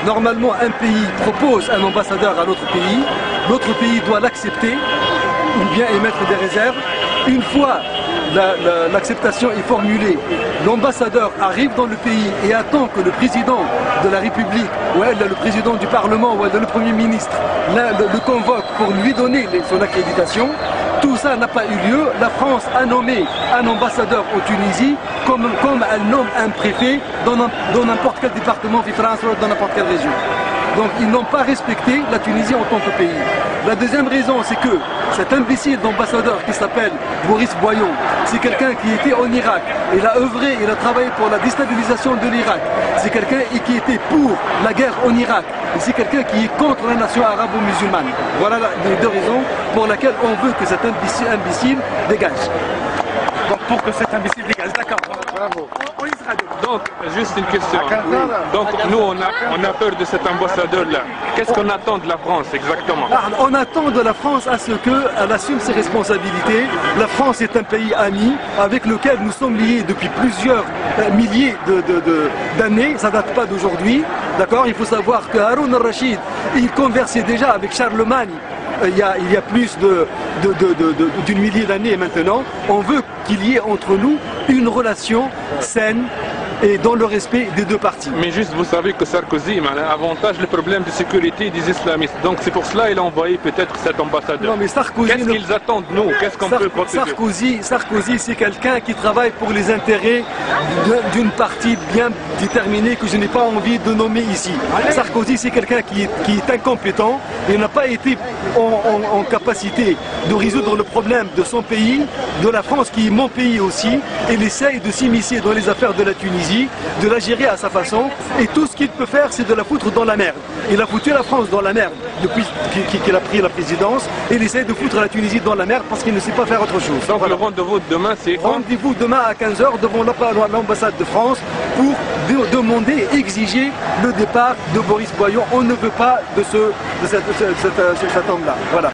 normalement un pays propose un ambassadeur à l'autre pays doit l'accepter ou bien émettre des réserves. Une fois l'acceptation est formulée, l'ambassadeur arrive dans le pays et attend que le président de la République, ou le président du Parlement, ou le Premier ministre le convoque pour lui donner son accréditation. Tout ça n'a pas eu lieu. La France a nommé un ambassadeur en Tunisie comme elle nomme un préfet dans n'importe quel département de France ou dans n'importe quelle région. Donc ils n'ont pas respecté la Tunisie en tant que pays. La deuxième raison, c'est que cet imbécile d'ambassadeur qui s'appelle Boris Boyon, c'est quelqu'un qui était en Irak. Il a œuvré, il a travaillé pour la déstabilisation de l'Irak. C'est quelqu'un qui était pour la guerre en Irak. Et c'est quelqu'un qui est contre la nation arabo-musulmane. Voilà les deux raisons pour lesquelles on veut que cet imbécile dégage. Donc pour que cet imbécile dégage, d'accord. Bravo. Donc, juste une question. Donc, nous, on a peur de cet ambassadeur-là. Qu'est-ce qu'on attend de la France exactement? On attend de la France à ce qu'elle assume ses responsabilités. La France est un pays ami avec lequel nous sommes liés depuis plusieurs milliers d'années. Ça ne date pas d'aujourd'hui. D'accord? Il faut savoir que Haroun al-Rachid, il conversait déjà avec Charlemagne. Il y a plus d'une millier d'années maintenant. On veut qu'il y ait entre nous une relation saine et dans le respect des deux parties. Mais juste, vous savez que Sarkozy avantage le problème de sécurité des islamistes. Donc c'est pour cela qu'il a envoyé peut-être cet ambassadeur. Non, mais Sarkozy... Qu'est-ce qu'ils attendent de nous? Qu'est-ce qu'on peut protéger? Sarkozy, c'est quelqu'un qui travaille pour les intérêts d'une partie bien déterminée que je n'ai pas envie de nommer ici. Sarkozy, c'est quelqu'un qui est incompétent. Il n'a pas été en capacité de résoudre le problème de son pays, de la France qui est mon pays aussi. Il essaye de s'immiscer dans les affaires de la Tunisie, de la gérer à sa façon, et tout ce qu'il peut faire, c'est de la foutre dans la merde. Il a foutu la France dans la merde depuis qu'il a pris la présidence, et il essaie de foutre la Tunisie dans la merde parce qu'il ne sait pas faire autre chose. Donc voilà. Le rendez-vous de demain, c'est quand? Rendez-vous demain à 15 h devant l'ambassade de France pour demander et exiger le départ de Boris Boyon. On ne veut pas de cet homme-là. Voilà.